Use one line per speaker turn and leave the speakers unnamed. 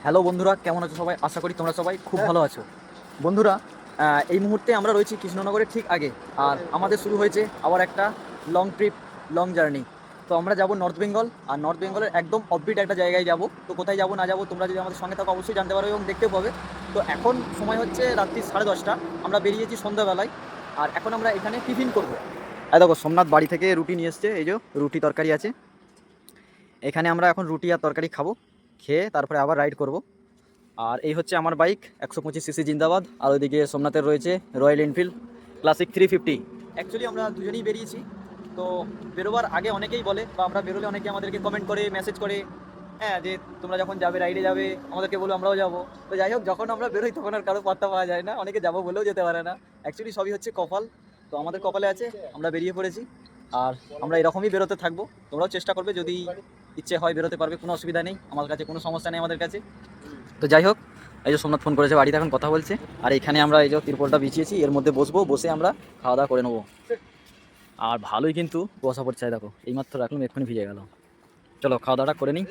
Hello বন্ধুরা, কেমন আছো সবাই? আশা করি তোমরা সবাই খুব ভালো আছো। বন্ধুরা, এই মুহূর্তে আমরা রয়েছি কৃষ্ণনগরের ঠিক আগে, আর আমাদের শুরু হয়েছে আবার একটা লং ট্রিপ, লং জার্নি। তো আমরা যাব নর্থ বেঙ্গল, আর নর্থ বেঙ্গলের একদম অফবিট একটা জায়গায় যাব। তো কোথায় যাব না যাব তোমরা যদি আমাদের সঙ্গে থাকো অবশ্যই জানতে পারবে এবং দেখতেও পাবে। তো এখন সময় হচ্ছে রাত্রি 10:30, আমরা বেরিয়েছি সন্ধ্যাবেলায়, আর এখন আমরা এখানে টিফিন করবো। দেখো, সোমনাথ বাড়ি থেকে রুটি নিয়ে এসছে, এই যে রুটি তরকারি আছে। এখানে আমরা এখন রুটি আর তরকারি খাবো, খেয়ে তারপরে আবার রাইড করব। আর এই হচ্ছে আমার বাইক 125 সিসি জিন্দাবাদ, আর ওইদিকে সোমনাথের রয়েছে রয়্যাল এনফিল্ড ক্লাসিক 350। অ্যাকচুয়ালি আমরা দুজনেই বেরিয়েছি। তো বেরোবার আগে অনেকেই বলে, বা আমরা বেরোলে অনেকে আমাদেরকে কমেন্ট করে, মেসেজ করে, হ্যাঁ, যে তোমরা যখন যাবে রাইডে যাবে আমাদেরকে বলো, আমরাও যাবো। তো যাই হোক, যখন আমরা বেরোই তখন আর কারো পাত্তা পাওয়া যায় না, অনেকে যাবো বলেও যেতে পারে না। অ্যাকচুয়ালি সবই হচ্ছে কপাল। তো আমাদের কপালে আছে, আমরা বেরিয়ে পড়েছি। আর আমরা এরকমই বেরোতে থাকবো। তোমরাও চেষ্টা করবে, যদি ইচ্ছে হয় বেরোতে পারবে, কোনো অসুবিধা নেই, আমার কাছে কোনো সমস্যা নেই আমাদের কাছে। তো যাই হোক, এই যে সোমনাথ ফোন করেছে, বাড়িতে এখন কথা বলছে। আর এখানে আমরা এই যে তিরপলটা বিছিয়েছি, এর মধ্যে বসবো, বসে আমরা খাওয়া দাওয়া করে নেবো। আর ভালোই কিন্তু কুয়াশা পড়ছে, দেখো এইমাত্র রাখলাম, এক্ষুনি ভিজে গেল। চলো খাওয়া দাওয়াটা করে নিই।